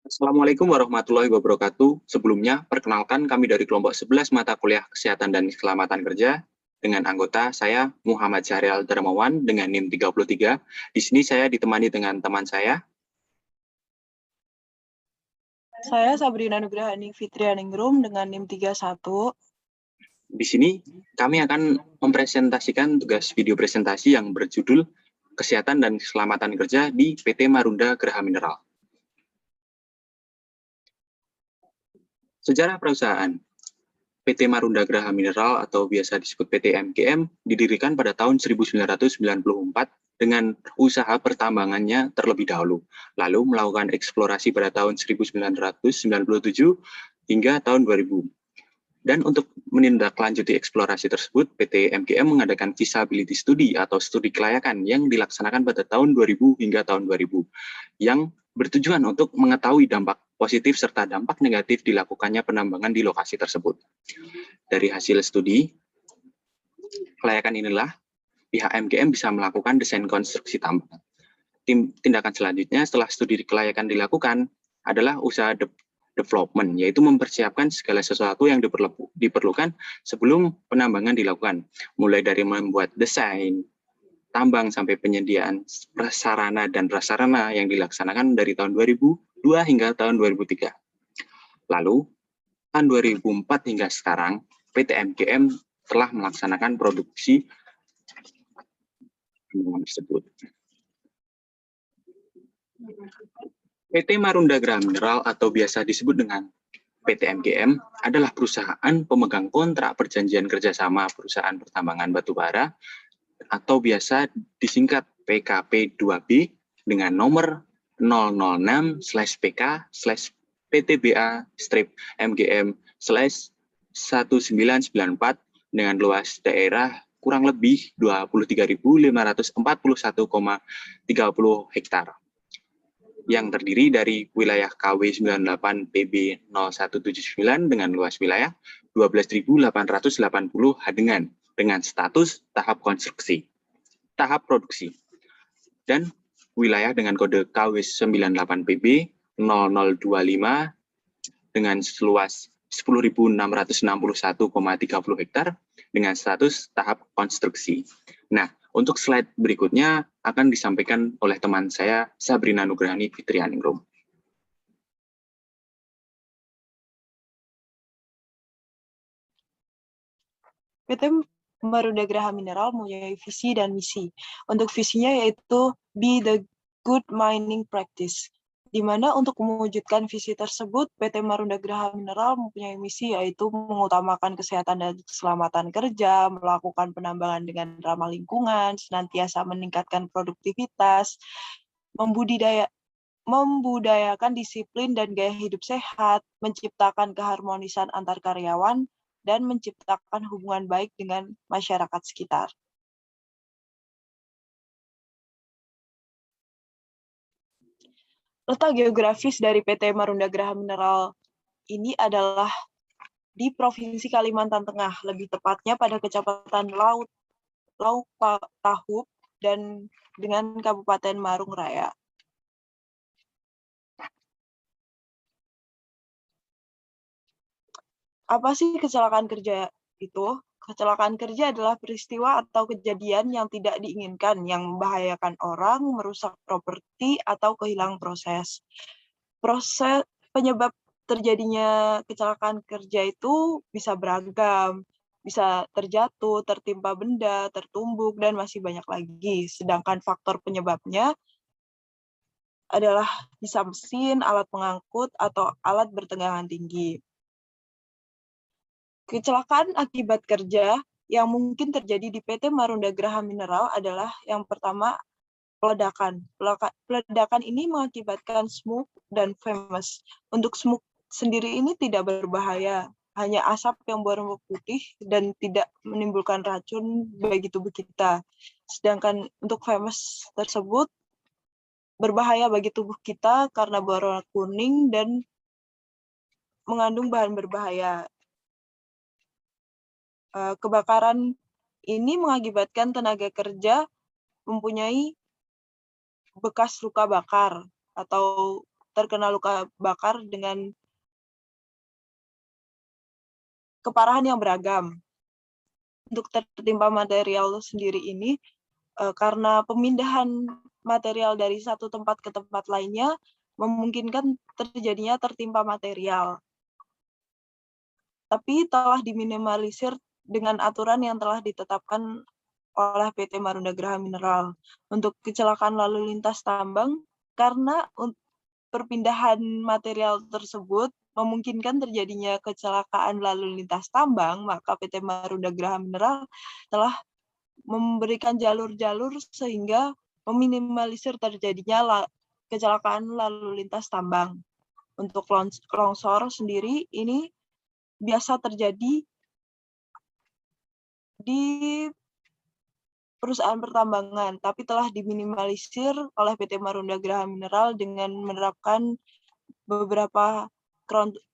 Assalamualaikum warahmatullahi wabarakatuh. Sebelumnya, perkenalkan kami dari kelompok 11 mata kuliah Kesehatan dan Keselamatan Kerja dengan anggota saya Muhammad Syahrial Darmawan dengan NIM 33. Di sini saya ditemani dengan teman saya. Saya Sabrina Nugrahaning Fitrianingrum dengan NIM 31. Di sini kami akan mempresentasikan tugas video presentasi yang berjudul Kesehatan dan Keselamatan Kerja di PT Marunda Geraha Mineral. Sejarah perusahaan. PT Marunda Geraha Mineral atau biasa disebut PT MGM didirikan pada tahun 1994 dengan usaha pertambangannya terlebih dahulu, lalu melakukan eksplorasi pada tahun 1997 hingga tahun 2000. Dan untuk menindaklanjuti eksplorasi tersebut, PT MGM mengadakan feasibility study atau studi kelayakan yang dilaksanakan pada tahun 2000 hingga tahun 2000, yang bertujuan untuk mengetahui dampak positif serta dampak negatif dilakukannya penambangan di lokasi tersebut. Dari hasil studi kelayakan inilah, pihak MGM bisa melakukan desain konstruksi tambang. Tindakan selanjutnya setelah studi kelayakan dilakukan adalah usaha development, yaitu mempersiapkan segala sesuatu yang diperlukan sebelum penambangan dilakukan, mulai dari membuat desain tambang sampai penyediaan prasarana dan prasarana yang dilaksanakan dari tahun 2002 hingga tahun 2003. Lalu, tahun 2004 hingga sekarang, PT MGM telah melaksanakan produksi tersebut. PT Marunda Geraha Mineral atau biasa disebut dengan PT MGM adalah perusahaan pemegang kontrak perjanjian kerjasama perusahaan pertambangan batubara atau biasa disingkat PKP2B dengan nomor 006/PKP-MGM/1994 dengan luas daerah kurang lebih 23.541,30 hektar, yang terdiri dari wilayah KW 98 PB 0179 dengan luas wilayah 12.880 hadengan dengan status tahap konstruksi, tahap produksi, dan wilayah dengan kode KW 98 PB 0025 dengan seluas 10.661,30 hektar dengan status tahap konstruksi. Nah, untuk slide berikutnya akan disampaikan oleh teman saya, Sabrina Nugrahani Fitrianingrum. PT Marunda Geraha Mineral mempunyai visi dan misi. Untuk visinya yaitu Be the Good Mining Practice, di mana untuk mewujudkan visi tersebut, PT Marunda Geraha Mineral mempunyai misi yaitu mengutamakan kesehatan dan keselamatan kerja, melakukan penambangan dengan ramah lingkungan, senantiasa meningkatkan produktivitas, membudayakan disiplin dan gaya hidup sehat, menciptakan keharmonisan antar karyawan, dan menciptakan hubungan baik dengan masyarakat sekitar. Letak geografis dari PT Marunda Geraha Mineral ini adalah di Provinsi Kalimantan Tengah, lebih tepatnya pada Kecamatan Lauk-Tahub dan dengan Kabupaten Marung Raya. Apa sih kecelakaan kerja itu? Kecelakaan kerja adalah peristiwa atau kejadian yang tidak diinginkan, yang membahayakan orang, merusak properti, atau kehilangan proses. Penyebab terjadinya kecelakaan kerja itu bisa beragam, bisa terjatuh, tertimpa benda, tertumbuk, dan masih banyak lagi. Sedangkan faktor penyebabnya adalah bisa mesin, alat pengangkut, atau alat bertegangan tinggi. Kecelakaan akibat kerja yang mungkin terjadi di PT Marunda Geraha Mineral adalah yang pertama, peledakan. Peledakan ini mengakibatkan smoke dan flames. Untuk smoke sendiri ini tidak berbahaya, hanya asap yang berwarna putih dan tidak menimbulkan racun bagi tubuh kita. Sedangkan untuk flames tersebut berbahaya bagi tubuh kita karena berwarna kuning dan mengandung bahan berbahaya. Kebakaran ini mengakibatkan tenaga kerja mempunyai bekas luka bakar atau terkena luka bakar dengan keparahan yang beragam. Untuk tertimpa material sendiri ini, karena pemindahan material dari satu tempat ke tempat lainnya memungkinkan terjadinya tertimpa material. Tapi telah diminimalisir dengan aturan yang telah ditetapkan oleh PT Marunda Graha Mineral untuk kecelakaan lalu lintas tambang, karena perpindahan material tersebut memungkinkan terjadinya kecelakaan lalu lintas tambang, maka PT Marunda Graha Mineral telah memberikan jalur-jalur sehingga meminimalisir terjadinya kecelakaan lalu lintas tambang. Untuk longsor sendiri ini biasa terjadi di perusahaan pertambangan, tapi telah diminimalisir oleh PT Marunda Graha Mineral dengan menerapkan beberapa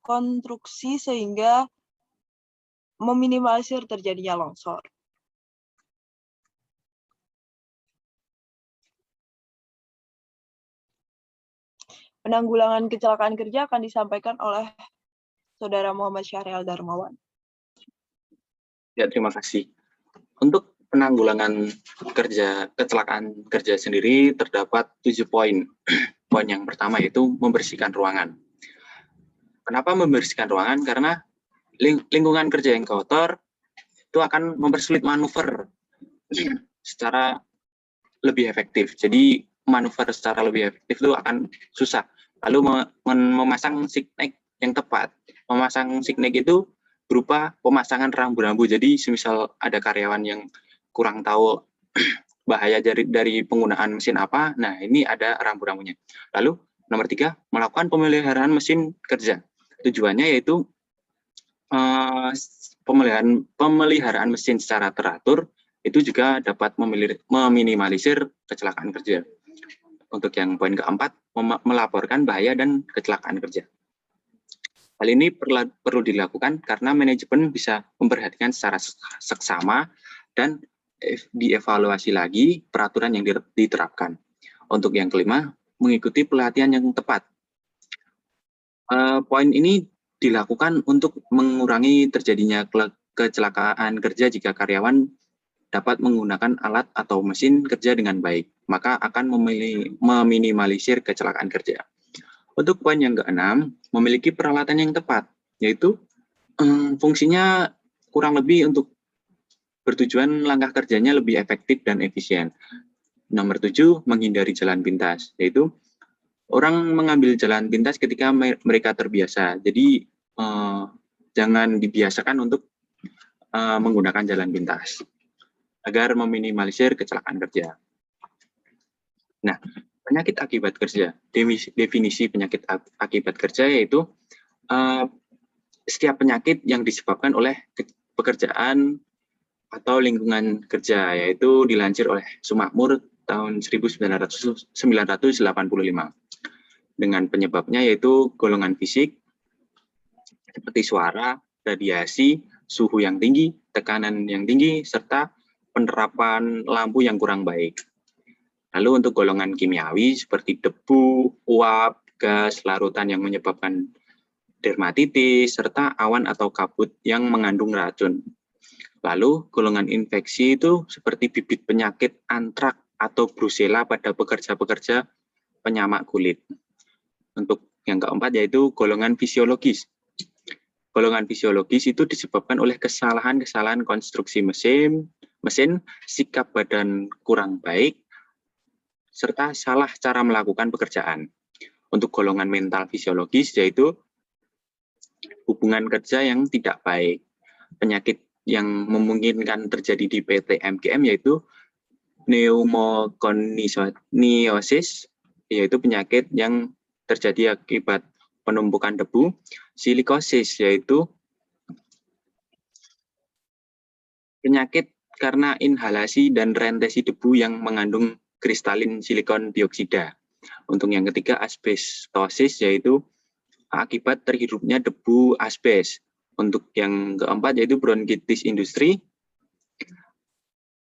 konstruksi sehingga meminimalisir terjadinya longsor. Penanggulangan kecelakaan kerja akan disampaikan oleh Saudara Muhammad Syahrial Darmawan. Ya, terima kasih. Untuk penanggulangan kecelakaan kerja sendiri terdapat 7 poin. Poin yang pertama yaitu membersihkan ruangan. Kenapa membersihkan ruangan? Karena lingkungan kerja yang kotor itu akan mempersulit manuver secara lebih efektif. Jadi manuver secara lebih efektif itu akan susah. Lalu memasang signet yang tepat. Memasang signet itu berupa pemasangan rambu-rambu. Jadi semisal ada karyawan yang kurang tahu bahaya dari penggunaan mesin apa, nah ini ada rambu-rambunya. Lalu nomor 3, melakukan pemeliharaan mesin kerja. Tujuannya yaitu pemeliharaan mesin secara teratur itu juga dapat meminimalisir kecelakaan kerja. Untuk yang poin keempat, melaporkan bahaya dan kecelakaan kerja. Hal ini perlu dilakukan karena manajemen bisa memperhatikan secara seksama dan dievaluasi lagi peraturan yang diterapkan. Untuk yang kelima, mengikuti pelatihan yang tepat. Poin ini dilakukan untuk mengurangi terjadinya kecelakaan kerja jika karyawan dapat menggunakan alat atau mesin kerja dengan baik, maka akan meminimalisir kecelakaan kerja. Untuk poin yang keenam, memiliki peralatan yang tepat, yaitu fungsinya kurang lebih untuk bertujuan langkah kerjanya lebih efektif dan efisien. Nomor 7, menghindari jalan pintas, yaitu orang mengambil jalan pintas ketika mereka terbiasa. Jadi jangan dibiasakan untuk menggunakan jalan pintas agar meminimalisir kecelakaan kerja. Nah, penyakit akibat kerja. Definisi penyakit akibat kerja yaitu setiap penyakit yang disebabkan oleh pekerjaan atau lingkungan kerja, yaitu dilansir oleh Sumakmur tahun 1985. Dengan penyebabnya yaitu golongan fisik, seperti suara, radiasi, suhu yang tinggi, tekanan yang tinggi, serta penerapan lampu yang kurang baik. Lalu untuk golongan kimiawi seperti debu, uap, gas, larutan yang menyebabkan dermatitis, serta awan atau kabut yang mengandung racun. Lalu golongan infeksi itu seperti bibit penyakit antrak atau brusela pada pekerja-pekerja penyamak kulit. Untuk yang keempat yaitu golongan fisiologis. Golongan fisiologis itu disebabkan oleh kesalahan-kesalahan konstruksi mesin, sikap badan kurang baik, serta salah cara melakukan pekerjaan. Untuk golongan mental fisiologis yaitu hubungan kerja yang tidak baik. Penyakit yang memungkinkan terjadi di PT MGM yaitu pneumoconiosis, yaitu penyakit yang terjadi akibat penumpukan debu, silikosis, yaitu penyakit karena inhalasi dan rentesi debu yang mengandung kristalin silikon dioksida. Untuk yang ketiga, asbestosis, yaitu akibat terhirupnya debu asbes. Untuk yang keempat, yaitu bronkitis industri.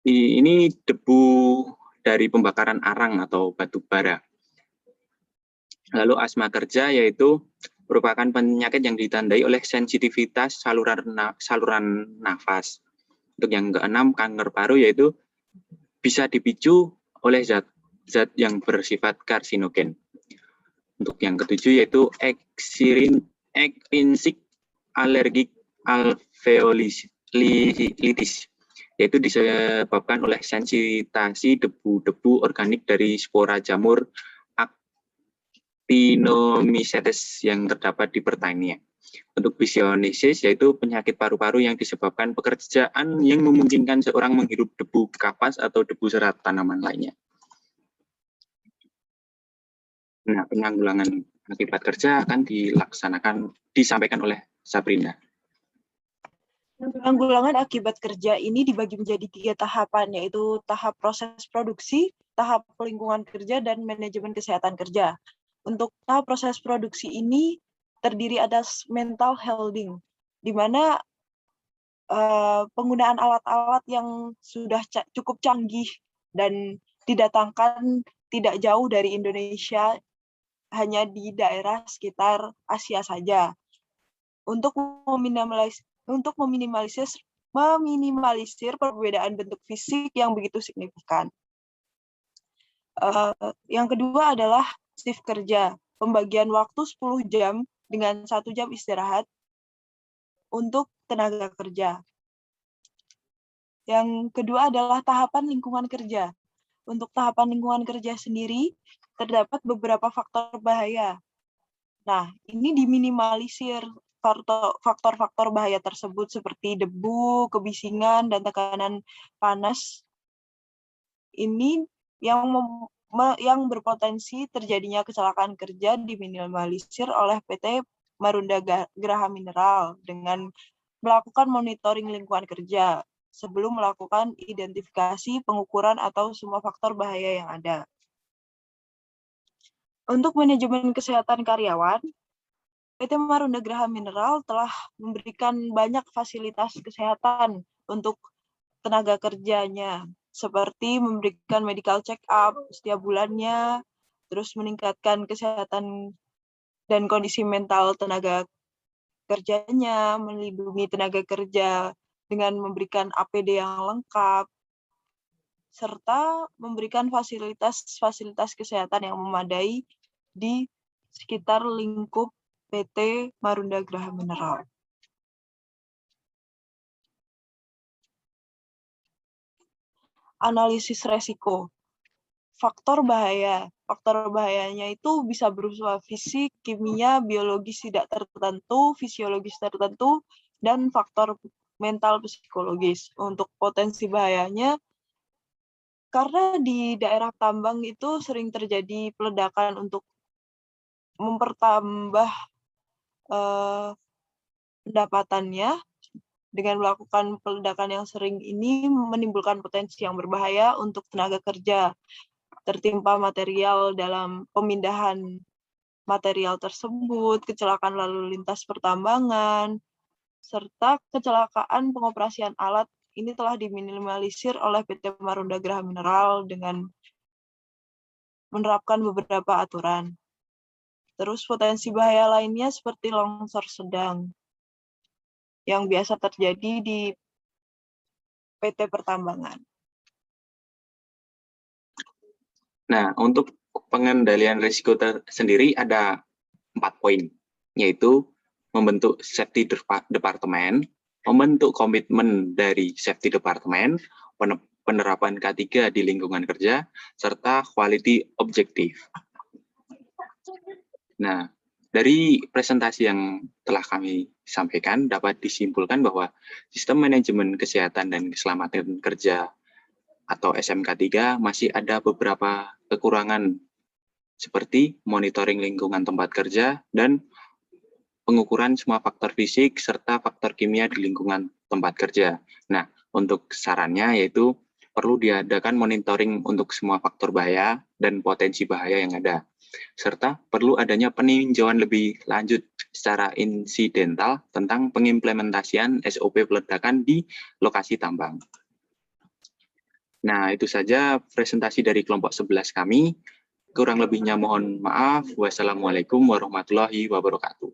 Ini debu dari pembakaran arang atau batu bara. Lalu asma kerja yaitu merupakan penyakit yang ditandai oleh sensitivitas saluran nafas. Untuk yang keenam, kanker paru yaitu bisa dipicu oleh zat yang bersifat karsinogen. Untuk yang ketujuh yaitu extrinsic allergic alveolitis, yaitu disebabkan oleh sensitasi debu-debu organik dari spora jamur Actinomycetes yang terdapat di pertanian. Untuk pisionesis yaitu penyakit paru-paru yang disebabkan pekerjaan yang memungkinkan seorang menghirup debu kapas atau debu serat tanaman lainnya. Nah, penanggulangan akibat kerja akan disampaikan oleh Sabrina. Penanggulangan akibat kerja ini dibagi menjadi 3 tahapan, yaitu tahap proses produksi, tahap lingkungan kerja, dan manajemen kesehatan kerja. Untuk tahap proses produksi ini terdiri atas mental healthing, di mana penggunaan alat-alat yang sudah cukup canggih dan didatangkan tidak jauh dari Indonesia, hanya di daerah sekitar Asia saja. Untuk meminimalisir perbedaan bentuk fisik yang begitu signifikan. Yang kedua adalah shift kerja, pembagian waktu 10 jam dengan 1 jam istirahat untuk tenaga kerja. Yang kedua adalah tahapan lingkungan kerja. Untuk tahapan lingkungan kerja sendiri, terdapat beberapa faktor bahaya. Nah, ini diminimalisir faktor-faktor bahaya tersebut seperti debu, kebisingan, dan tekanan panas. Ini yang berpotensi terjadinya kecelakaan kerja diminimalisir oleh PT Marunda Graha Mineral dengan melakukan monitoring lingkungan kerja sebelum melakukan identifikasi, pengukuran, atau semua faktor bahaya yang ada. Untuk manajemen kesehatan karyawan, PT Marunda Graha Mineral telah memberikan banyak fasilitas kesehatan untuk tenaga kerjanya, seperti memberikan medical check-up setiap bulannya, terus meningkatkan kesehatan dan kondisi mental tenaga kerjanya, melindungi tenaga kerja dengan memberikan APD yang lengkap, serta memberikan fasilitas kesehatan yang memadai di sekitar lingkup PT Marunda Graha Mineral. Analisis resiko. Faktor bahayanya itu bisa berupa fisik, kimia, biologis tidak tertentu, fisiologis tertentu, dan faktor mental psikologis. Untuk potensi bahayanya, karena di daerah tambang itu sering terjadi peledakan untuk mempertambah pendapatannya. Dengan melakukan peledakan yang sering ini menimbulkan potensi yang berbahaya untuk tenaga kerja, tertimpa material dalam pemindahan material tersebut, kecelakaan lalu lintas pertambangan, serta kecelakaan pengoperasian alat ini telah diminimalisir oleh PT Marunda Graha Mineral dengan menerapkan beberapa aturan. Terus potensi bahaya lainnya seperti longsor sedang yang biasa terjadi di PT Pertambangan. Nah, untuk pengendalian risiko sendiri ada 4 poin, yaitu membentuk safety department, membentuk komitmen dari safety department, penerapan K3 di lingkungan kerja, serta quality objective. Nah, dari presentasi yang telah kami sampaikan dapat disimpulkan bahwa sistem manajemen kesehatan dan keselamatan kerja atau SMK3 masih ada beberapa kekurangan seperti monitoring lingkungan tempat kerja dan pengukuran semua faktor fisik serta faktor kimia di lingkungan tempat kerja. Nah, untuk sarannya yaitu perlu diadakan monitoring untuk semua faktor bahaya dan potensi bahaya yang ada. Serta perlu adanya peninjauan lebih lanjut secara insidental tentang pengimplementasian SOP peledakan di lokasi tambang. Nah, itu saja presentasi dari kelompok 11 kami. Kurang lebihnya mohon maaf. Wassalamualaikum warahmatullahi wabarakatuh.